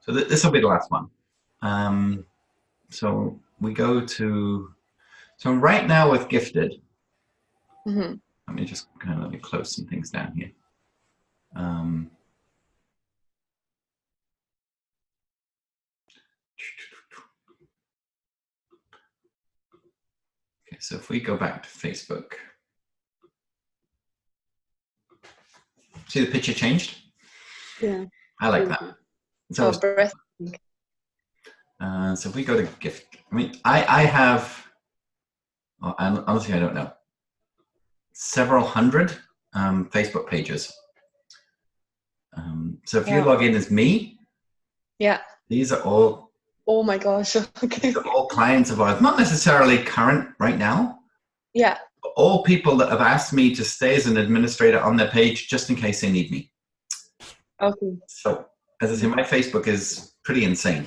So this will be the last one. So we go to, so right now with Gifted, let me just let me close some things down here. Okay, so if we go back to Facebook, see the picture changed? Yeah. I like that. So, so if we go to gift, I mean, I have, well, honestly, I don't know, several hundred Facebook pages. So if you log in as me, these are all, oh my gosh, okay. These are all clients of ours, not necessarily current right now. Yeah. But all people that have asked me to stay as an administrator on their page just in case they need me. Okay. So as I say, my Facebook is pretty insane.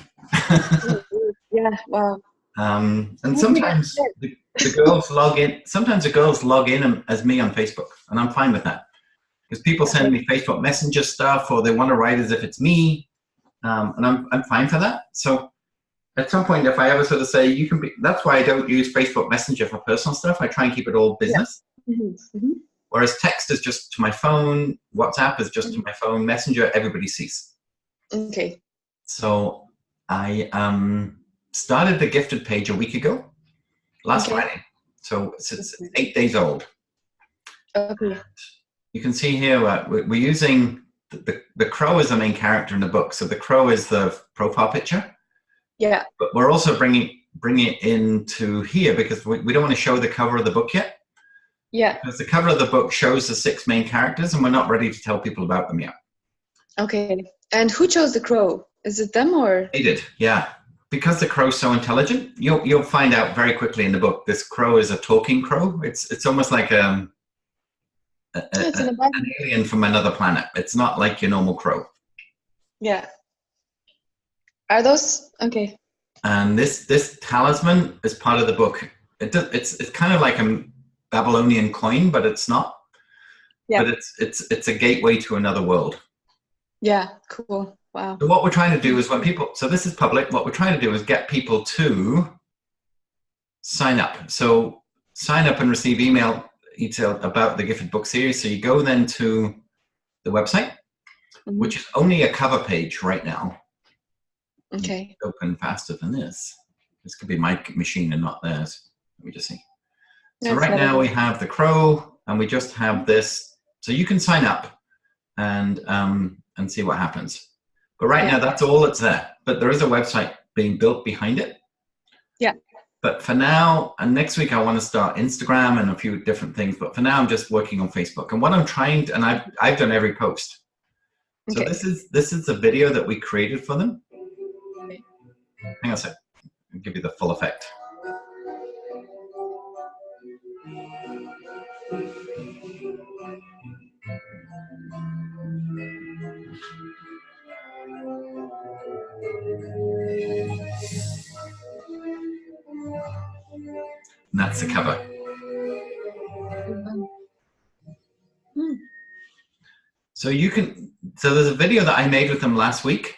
Yeah, wow. And sometimes the girls log in. Sometimes the girls log in as me on Facebook, and I'm fine with that because people send me Facebook Messenger stuff, or they want to write as if it's me, and I'm fine for that. So at some point, if I ever sort of say you can be, that's why I don't use Facebook Messenger for personal stuff. I try and keep it all business. Whereas text is just to my phone, WhatsApp is just to my phone, Messenger everybody sees. Okay. So I started the Gifted page a week ago, last Friday. So it's 8 days old. Okay. You can see here we're using the crow is the main character in the book. So the crow is the profile picture. Yeah. But we're also bringing it into here because we don't want to show the cover of the book yet. Yeah. Because the cover of the book shows the 6 main characters, and we're not ready to tell people about them yet. Okay. And who chose the crow? Is it them or? They did, yeah. Because the crow's so intelligent, you'll find out very quickly in the book. This crow is a talking crow. It's almost like an alien from another planet. It's not like your normal crow. Yeah. Are those okay? And this talisman is part of the book. It's kind of like a Babylonian coin, but it's not. Yeah. But it's a gateway to another world. Yeah. Cool. Wow. So what we're trying to do is when people, so this is public, what we're trying to do is get people to sign up. So sign up and receive email about the Gifted Book series. So you go then to the website, which is only a cover page right now. Okay. Open faster than this. This could be my machine and not theirs. Let me just see. So right now we have the crow and we just have this. So you can sign up and see what happens. But right now that's all that's there. But there is a website being built behind it. Yeah. But for now, and next week I want to start Instagram and a few different things. But for now I'm just working on Facebook. And what I'm trying to, and I've done every post. So this is the video that we created for them. Hang on a sec. I'll give you the full effect. And that's the cover. So so there's a video that I made with them last week,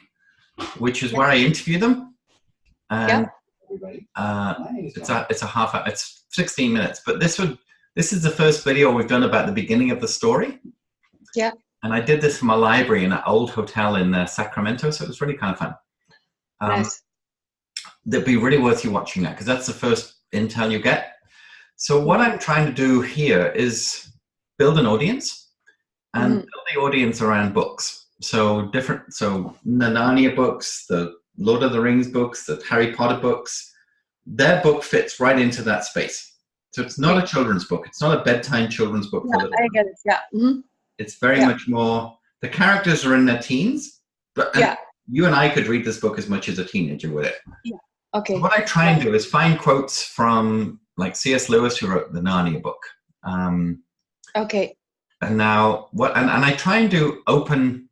which is where I interview them. And it's a half hour, it's 16 minutes, but this is the first video we've done about the beginning of the story. Yeah. And I did this from a library in an old hotel in Sacramento, so it was really kind of fun. Nice. That'd be really worth you watching that because that's the first intel you get. So what I'm trying to do here is build an audience and build the audience around books. So the Narnia books, the Lord of the Rings books, the Harry Potter books, their book fits right into that space. So it's not a children's book. It's not a bedtime children's book. Yeah, I get it. Yeah. It's very much more, the characters are in their teens, but you and I could read this book as much as a teenager would it. Yeah. Okay. So what I try and do is find quotes from like C.S. Lewis, who wrote the Narnia book. Okay. And now and I try and do open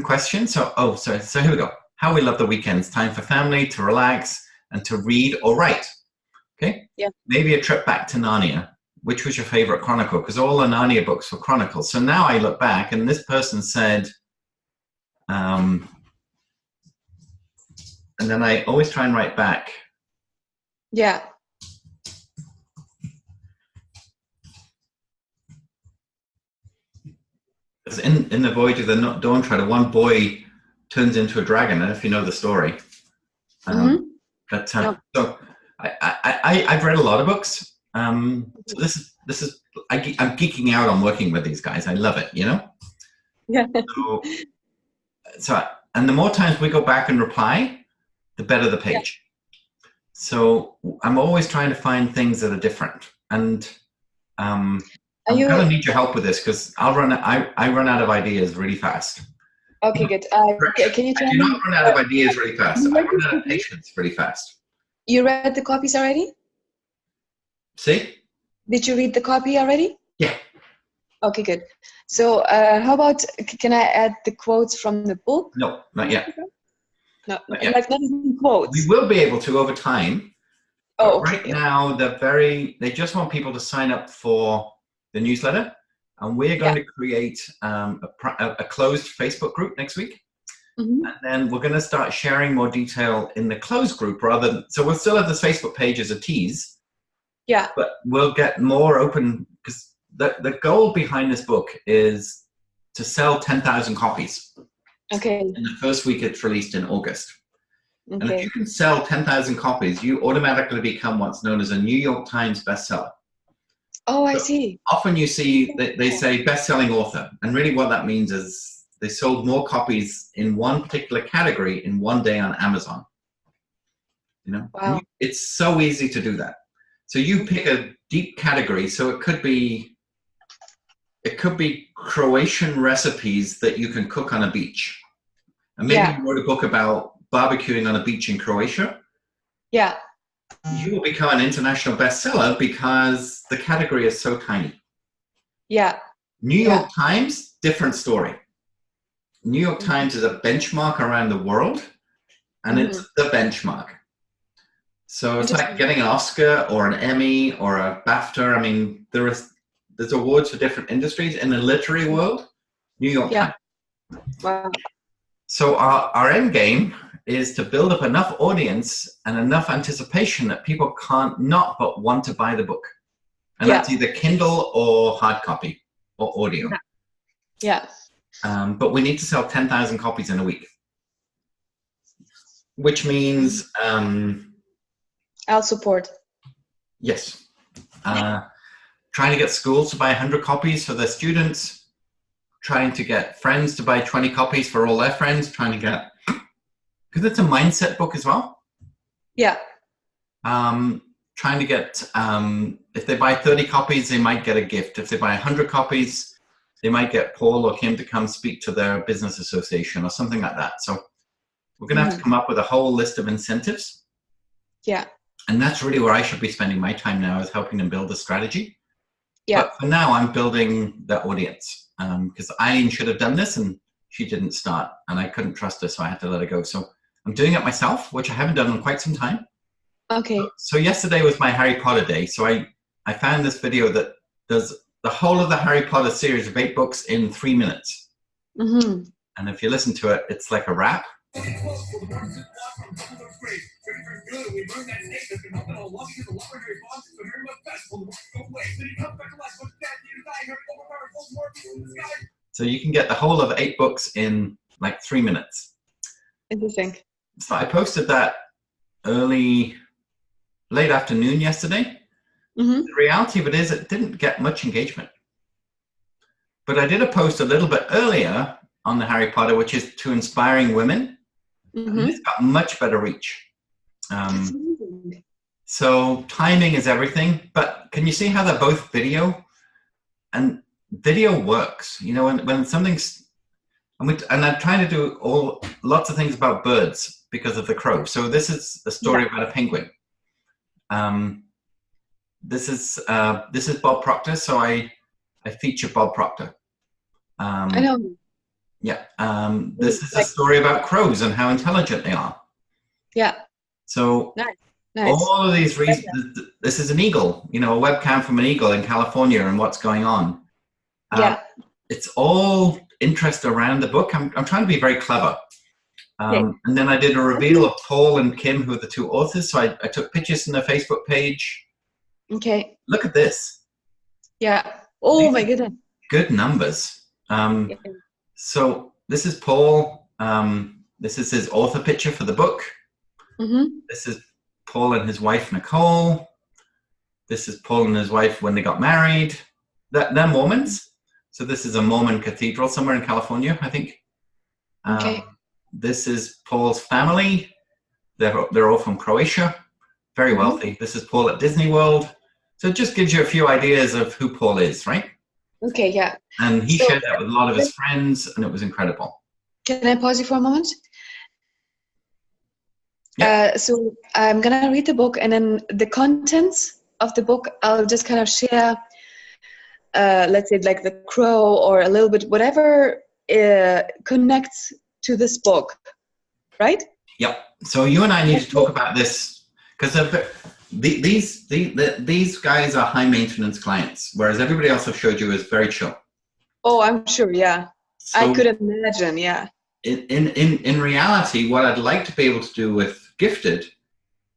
questions. So here we go. How we love the weekends. Time for family, to relax, and to read or write. Okay? Yeah. Maybe a trip back to Narnia. Which was your favorite chronicle? Because all the Narnia books were chronicles. So now I look back and this person said, and then I always try and write back. Yeah. In the Voyage of the Dawn Treader, one boy turns into a dragon. I don't know if you know the story. But No. so I've read a lot of books. So this is I'm geeking out on working with these guys. I love it, you know. Yeah. So and the more times we go back and reply, the better the page. So I'm always trying to find things that are different, and I'm gonna need your help with this because I run out of ideas really fast. Okay, good. Can you tell me? I do not run out of ideas really fast. I run out of patience really fast. You read the copies already? See? Did you read the copy already? Yeah. Okay, good. So how about, can I add the quotes from the book? No, not yet. No, not yet. like not even quotes. We will be able to over time. Oh, okay. Right now, they just want people to sign up for the newsletter, and we're going to create a closed Facebook group next week. And then we're going to start sharing more detail in the closed group rather than, so we'll still have this Facebook page as a tease. Yeah. But we'll get more open because the goal behind this book is to sell 10,000 copies. Okay. In the first week it's released in August. Okay. And if you can sell 10,000 copies, you automatically become what's known as a New York Times bestseller. Oh, I see. Often you see they say best-selling author, and really what that means is they sold more copies in one particular category in one day on Amazon. You know, wow. It's so easy to do that. So you pick a deep category. So it could be Croatian recipes that you can cook on a beach. And maybe you wrote a book about barbecuing on a beach in Croatia. Yeah. You will become an international bestseller because the category is so tiny. Yeah. New York Times, different story. New York Times is a benchmark around the world, and it's the benchmark. So it's like getting an Oscar or an Emmy or a BAFTA. I mean, there's awards for different industries. In the literary world, New York Times. Wow. So our end game is to build up enough audience and enough anticipation that people can't not but want to buy the book. And that's either Kindle or hard copy or audio. Yeah. But we need to sell 10,000 copies in a week, which means I'll support. Yes. Trying to get schools to buy 100 copies for their students, trying to get friends to buy 20 copies for all their friends, trying to get, because it's a mindset book as well. Yeah. Trying to get, if they buy 30 copies, they might get a gift. If they buy 100 copies, they might get Paul or Kim to come speak to their business association or something like that. So we're going to have to come up with a whole list of incentives. Yeah. And that's really where I should be spending my time now, is helping them build the strategy. Yeah. But for now, I'm building the audience because Eileen should have done this and she didn't start, and I couldn't trust her, so I had to let her go. So I'm doing it myself, which I haven't done in quite some time. Okay. So yesterday was my Harry Potter day. So I found this video that does the whole of the Harry Potter series of 8 books in 3 minutes. And if you listen to it, it's like a rap. So you can get the whole of 8 books in like 3 minutes. Interesting. So I posted that late afternoon yesterday. The reality of it is it didn't get much engagement. But I did a post a little bit earlier on the Harry Potter, which is to inspiring women. And it's got much better reach. So timing is everything. But can you see how they're both video? And video works. You know, when something's, and I'm trying to do lots of things about birds because of the crow. So this is a story about a penguin. This is Bob Proctor. So I feature Bob Proctor. I know. Yeah. This is a story about crows and how intelligent they are. Yeah. So nice. All of these reasons, this is an eagle, you know, a webcam from an eagle in California and what's going on. It's all interest around the book. I'm trying to be very clever. Okay. And then I did a reveal of Paul and Kim, who are the two authors. So I took pictures in their Facebook page. Okay. Look at this. Yeah. Oh These my are goodness. good numbers. Yeah. So this is Paul. This is his author picture for the book. Mm-hmm. This is Paul and his wife, Nicole. This is Paul and his wife when they got married. They're Mormons. So this is a Mormon cathedral somewhere in California, I think. Okay. This is Paul's family. They're all from Croatia, very wealthy. This is Paul at Disney World. So it just gives you a few ideas of who Paul is, right? Okay, yeah. And he shared that with a lot of his friends, and it was incredible. Can I pause you for a moment? Yeah. So I'm gonna read the book, and then the contents of the book, I'll just kind of share, let's say like the crow or a little bit, whatever connects to this book, right? Yep. So you and I need to talk about this because these guys are high maintenance clients, whereas everybody else I've showed you is very chill. Oh, I'm sure. Yeah, So I could imagine. Yeah. In reality, what I'd like to be able to do with Gifted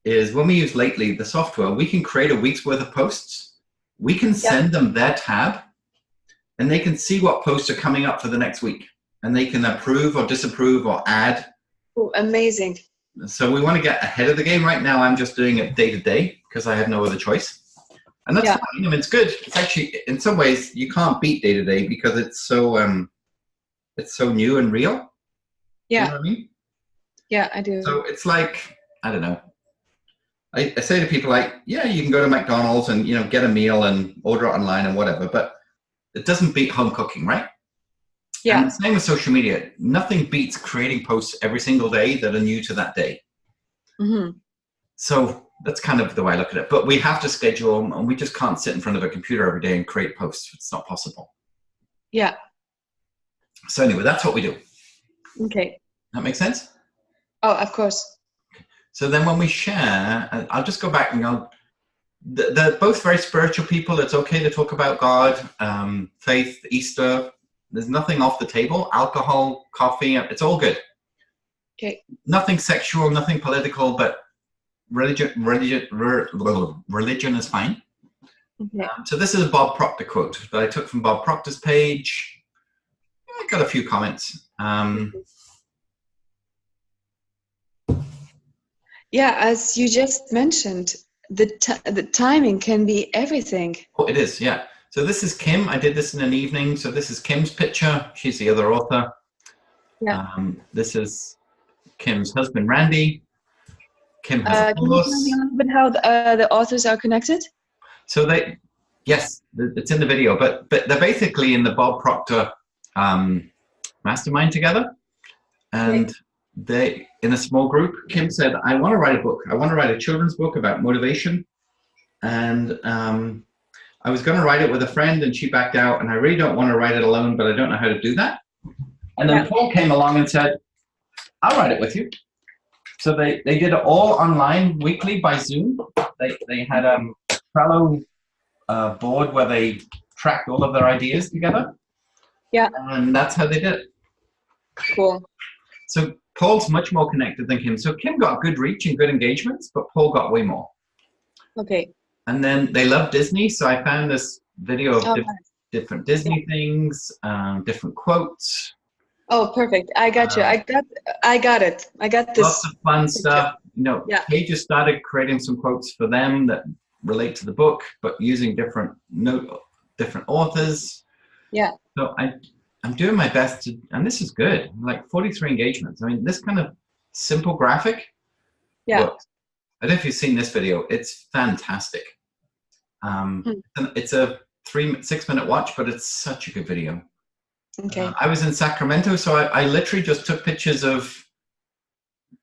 is when we use Lately, the software, we can create a week's worth of posts. We can send them their tab, and they can see what posts are coming up for the next week, and they can approve or disapprove or add. Oh, amazing. So we want to get ahead of the game. Right now, I'm just doing it day to day because I have no other choice. And that's fine. I mean, it's good. It's actually, in some ways, you can't beat day to day because it's so new and real. Yeah. You know what I mean? Yeah, I do. So it's like, I don't know. I say to people like, yeah, you can go to McDonald's and, get a meal and order it online and whatever, but it doesn't beat home cooking, right? Yeah. And the same with social media. Nothing beats creating posts every single day that are new to that day. Mm-hmm. So that's kind of the way I look at it. But we have to schedule, and we just can't sit in front of a computer every day and create posts. It's not possible. Yeah. So anyway, that's what we do. Okay. That makes sense? Oh, of course. So then when we share, I'll just go back and go, they're both very spiritual people. It's okay to talk about God, faith, Easter. There's nothing off the table. Alcohol, coffee, it's all good. Okay. Nothing sexual, nothing political, but religion is fine. Okay. So this is a Bob Proctor quote that I took from Bob Proctor's page. I got a few comments. Yeah, as you just mentioned, the timing can be everything. Oh, it is, yeah. So this is Kim. I did this in an evening. So this is Kim's picture. She's the other author. Yeah. This is Kim's husband, Randy. Kim has a Can you tell me a little bit how the authors are connected? So yes, it's in the video, but they're basically in the Bob Proctor mastermind together. And they, in a small group, Kim said, I want to write a book. I want to write a children's book about motivation. And I was going to write it with a friend and she backed out, and I really don't want to write it alone, but I don't know how to do that. And then Paul came along and said, I'll write it with you. So they did it all online weekly by Zoom. They had a Trello board where they tracked all of their ideas together. Yeah. And that's how they did it. Cool. So Paul's much more connected than Kim. So Kim got good reach and good engagements, but Paul got way more. Okay. And then they love Disney. So I found this video of different Disney things, different quotes. Oh, perfect. I got you. I got it. I got this. Lots of fun stuff. Kay just started creating some quotes for them that relate to the book, but using different authors. Yeah. So I'm doing my best to, and this is good. Like 43 engagements. I mean, this kind of simple graphic. Yeah. Works. I don't know if you've seen this video. It's fantastic. It's a 6-minute watch, but it's such a good video. Okay. I was in Sacramento, so I literally just took pictures of,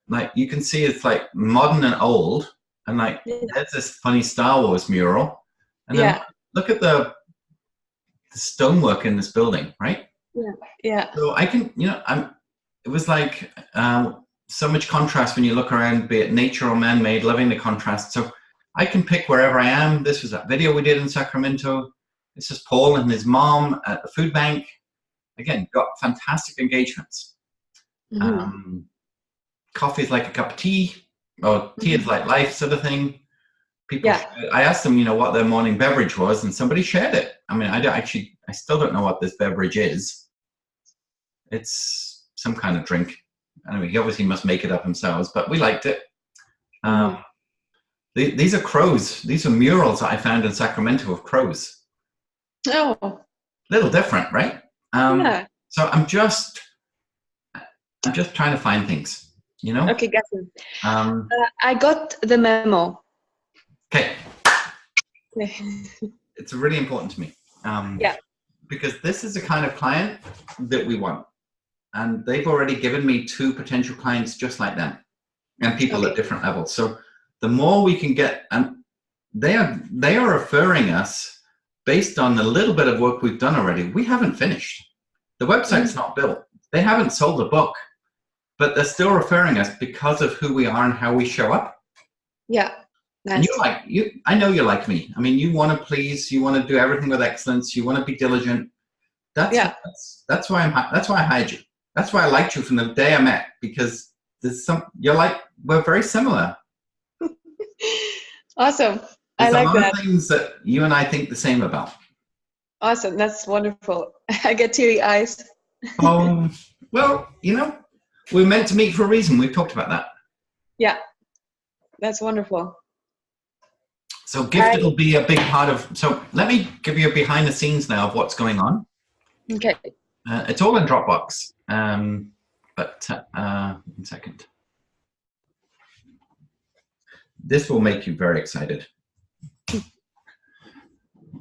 like, you can see it's like modern and old, and like there's this funny Star Wars mural, and then look at the stonework in this building, right? Yeah. Yeah. So I can, it was like so much contrast when you look around, be it nature or man-made, loving the contrast. So I can pick wherever I am. This was that video we did in Sacramento. This is Paul and his mom at the food bank. Again, got fantastic engagements. Mm-hmm. coffee is like a cup of tea, or tea is like life, sort of thing. People, Yeah. I asked them, what their morning beverage was, and somebody shared it. I mean, I still don't know what this beverage is. It's some kind of drink. Anyway, he obviously must make it up themselves, but we liked it. These are crows. These are murals that I found in Sacramento of crows. Oh. Little different, right? Yeah. So I'm just trying to find things, Okay, got it. I got the memo. Okay. It's really important to me. Yeah. Because this is the kind of client that we want. And they've already given me 2 potential clients just like them, and people at different levels. So the more we can get, and they are referring us based on the little bit of work we've done already. We haven't finished. The website's not built. They haven't sold a book, but they're still referring us because of who we are and how we show up. Yeah. Nice. And I know you're like me. I mean, you want to please, you want to do everything with excellence, you want to be diligent. That's why that's why I hired you. That's why I liked you from the day I met, because we're very similar. Awesome. There's I like that. A lot of things that you and I think the same about. Awesome. That's wonderful. I get teary eyes. Well, we're meant to meet for a reason. We've talked about that. Yeah. That's wonderful. So Gifted will be a big part of, so let me give you a behind the scenes now of what's going on. Okay. It's all in Dropbox, but 1 second. This will make you very excited.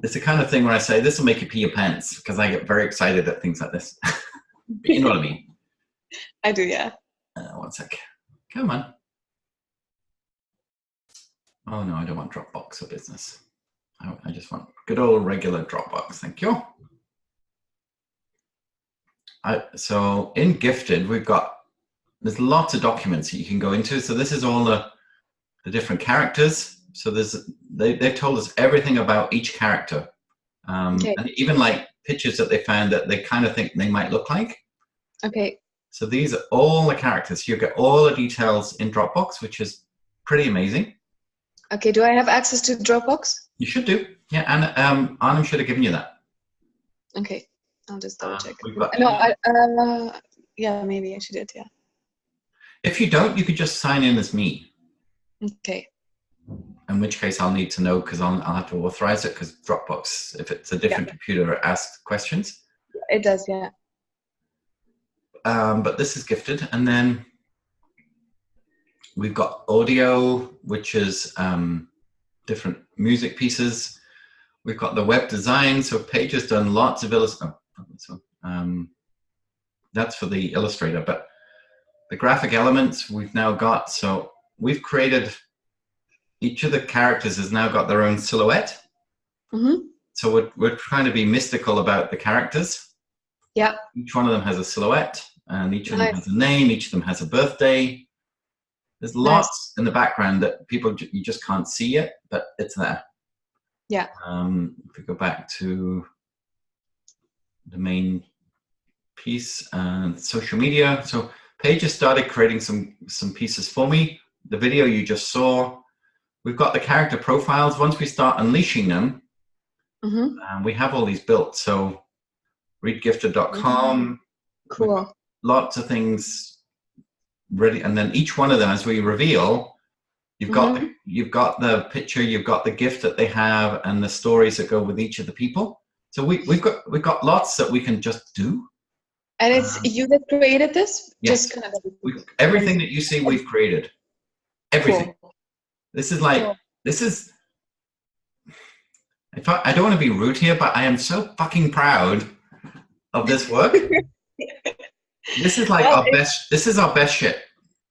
It's the kind of thing where I say, this will make you pee your pants, because I get very excited at things like this. You know what I mean? I do, yeah. 1 sec. Come on. Oh no, I don't want Dropbox for business. I just want good old regular Dropbox. Thank you. So in Gifted, there's lots of documents that you can go into. So this is all the different characters. So they've told us everything about each character. And even like pictures that they found that they kind of think they might look like. Okay. So these are all the characters. You get all the details in Dropbox, which is pretty amazing. Okay, do I have access to Dropbox? You should do. Yeah, and Arnhem should have given you that. Okay, I'll just double check. Yeah, maybe she did, yeah. If you don't, you could just sign in as me. Okay. In which case I'll need to know, because I'll have to authorize it, because Dropbox, if it's a different computer, asks questions. It does, yeah. But this is Gifted, and then we've got audio, which is different music pieces. We've got the web design. So Paige has done lots of that's for the Illustrator, but the graphic elements we've now got. So we've created, each of the characters has now got their own silhouette. Mm-hmm. So we're trying to be mystical about the characters. Yeah. Each one of them has a silhouette, and each of them has a name. Each of them has a birthday. There's lots in the background that you just can't see yet, but it's there. Yeah. If we go back to the main piece and social media. So Paige has started creating some pieces for me. The video you just saw. We've got the character profiles. Once we start unleashing them, we have all these built. So readgifted.com. Cool. Lots of things ready, and then each one of them, as we reveal, you've got the picture, you've got the gift that they have, and the stories that go with each of the people. So we've got lots that we can just do. And it's you that created this? Yes. Just kind of everything that you see, we've created. Everything. Cool. This is like this is. I don't want to be rude here, but I am so fucking proud of this work. This is like our best. This is our best shit.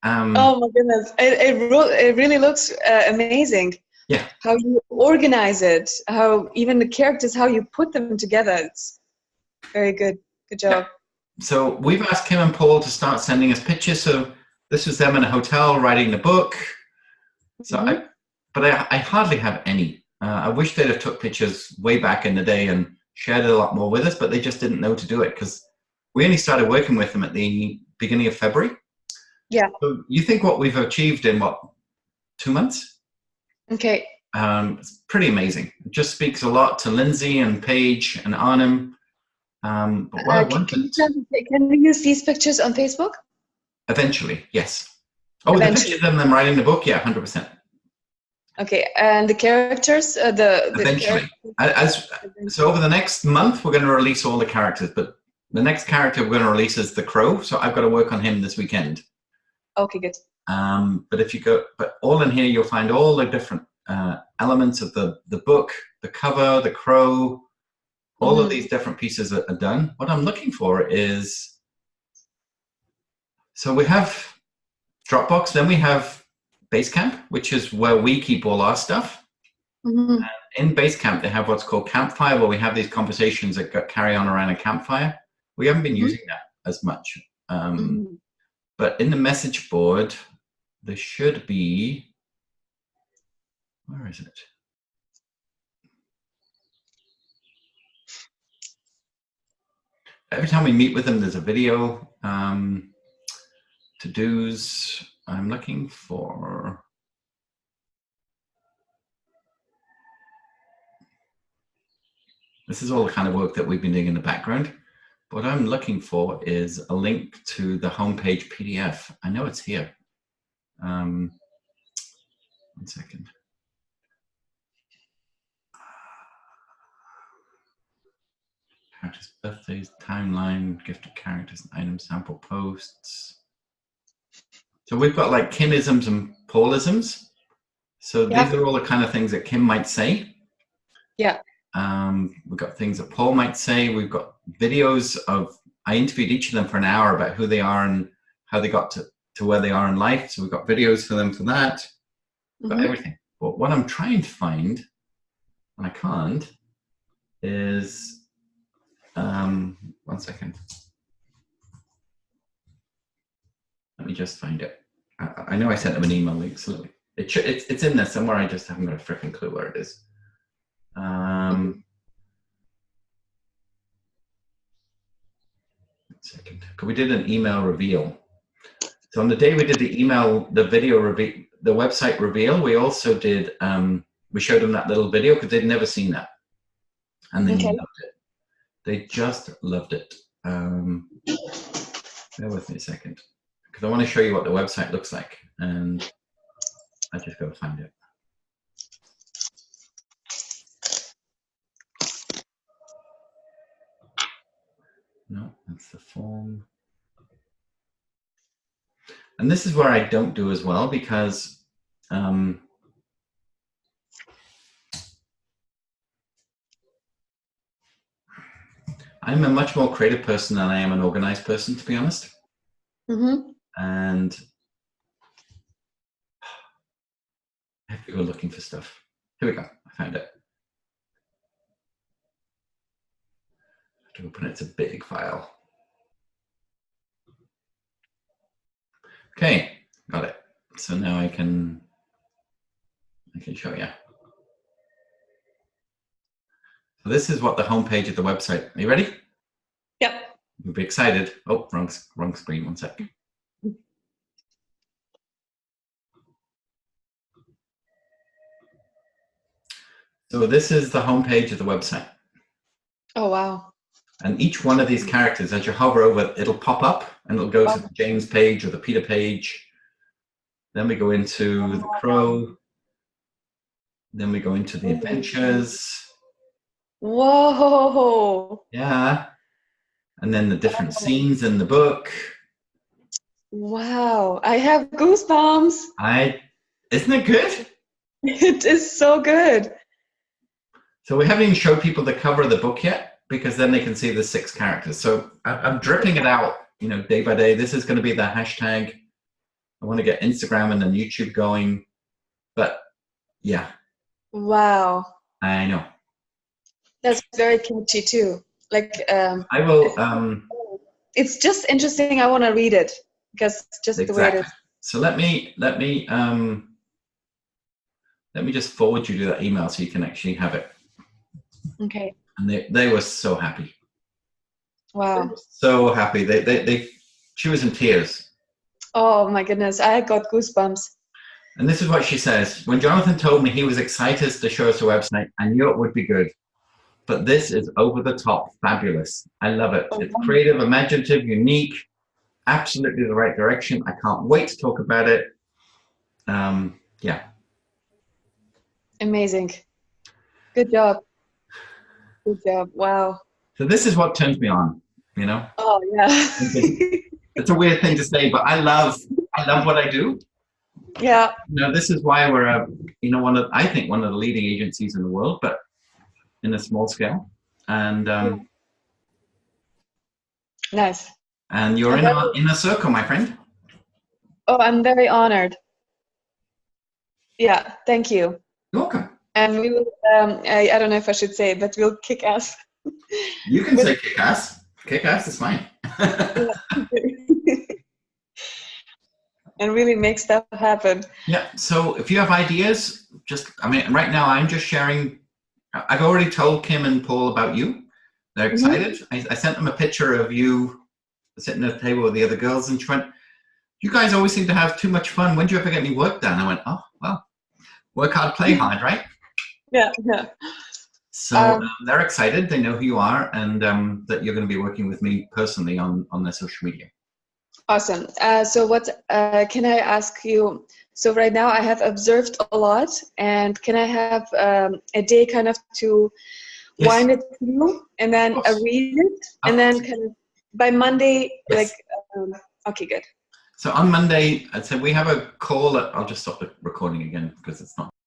Oh my goodness! It really looks amazing. Yeah. How you organize it, how even the characters, how you put them together. It's very good. Good job. Yeah. So we've asked Kim and Paul to start sending us pictures. So this was them in a hotel writing the book. So I hardly have any. I wish they'd have took pictures way back in the day and shared it a lot more with us, but they just didn't know to do it, because we only started working with them at the beginning of February. Yeah. So you think what we've achieved in what, 2 months? Okay. It's pretty amazing. It just speaks a lot to Lindsay and Paige and Arnhem. But what I wanted, Can we use these pictures on Facebook? eventually, yes. Oh, the Eventually. pictures of them writing the book, yeah, 100%. Okay, and the characters, Eventually, so over the next month, we're going to release all the characters. But the next character we're going to release is the Crow. So I've got to work on him this weekend. Okay, good. But if you go, but all in here, you'll find all the different elements of the book, the cover, the Crow. All of these different pieces are done. What I'm looking for is, so we have Dropbox, then we have Basecamp, which is where we keep all our stuff. And in Basecamp, they have what's called Campfire, where we have these conversations that carry on around a campfire. We haven't been using that as much. But in the message board, there should be, where is it? Every time we meet with them, there's a video, to-dos. I'm looking for, this is all the kind of work that we've been doing in the background. What I'm looking for is a link to the homepage PDF. I know it's here. 1 second. Characters' birthdays, timeline, gifted characters, and item sample posts. So we've got like Kimisms and Paulisms. So these are all the kind of things that Kim might say. Yeah. We've got things that Paul might say. We've got videos of, I interviewed each of them for an hour about who they are and how they got to where they are in life. So we've got videos for them for that. We've got everything. But what I'm trying to find, and I can't, is, 1 second. Let me just find it. I know I sent them an email link, so it's in there somewhere. I just haven't got a freaking clue where it is. 1 second. Because we did an email reveal. So on the day we did the video reveal, the website reveal, we also did, we showed them that little video because they'd never seen that. And they loved it. They just loved it. Bear with me a second, because I want to show you what the website looks like. And I just got to find it. No, that's the form. And this is where I don't do as well, because I'm a much more creative person than I am an organized person, to be honest. And I have to go looking for stuff. Here we go. I found it. I have to open it. It's a big file. Okay, got it. So now I can show you. So this is what the homepage of the website. Are you ready? Yep. You'll be excited. Oh, wrong screen. 1 sec. So this is the homepage of the website. Oh, wow. And each one of these characters, as you hover over it, it'll pop up and it'll go to the James page or the Peter page. Then we go into the Crow. Then we go into the adventures. Whoa. Yeah. And then the different scenes in the book. Wow. I have goosebumps. Isn't it good? It is so good. So we haven't even showed people the cover of the book yet, because then they can see the 6 characters. So I'm dripping it out, day by day. This is going to be the hashtag. I want to get Instagram and then YouTube going. But yeah. Wow. I know. That's very catchy too. Like I will. It's just interesting. I want to read it because just the way it is. So let me just forward you to that email so you can actually have it. Okay. And they were so happy. Wow. So happy. She was in tears. Oh my goodness, I got goosebumps. And this is what she says. When Jonathan told me he was excited to show us a website, I knew it would be good. But this is over the top fabulous. I love it. It's creative, imaginative, unique, absolutely the right direction. I can't wait to talk about it. Yeah. Amazing. Good job. Good job. Wow. So this is what turns me on, you know? Oh yeah. It's a weird thing to say, but I love what I do. Yeah. You know, this is why we're I think one of the leading agencies in the world, but in a small scale. And nice. And you're in a circle, my friend. Oh, I'm very honored. Yeah, thank you. You're welcome. And we will, I don't know if I should say it, but we'll kick ass. You can say kick ass. Kick ass is fine. And really make stuff happen. Yeah, so if you have ideas, right now I'm just sharing. I've already told Kim and Paul about you. They're excited. I sent them a picture of you sitting at the table with the other girls, and she went, "You guys always seem to have too much fun. When do you ever get any work done?" I went, "Oh, well, work hard, play hard, right?" Yeah, yeah. So they're excited. They know who you are, and that you're going to be working with me personally on their social media. Awesome. So what can I ask you? So right now I have observed a lot, and can I have a day kind of to wind it through, and then read it, and then kind of by Monday, okay, good. So on Monday, I'd say we have a call. I'll just stop the recording again because it's not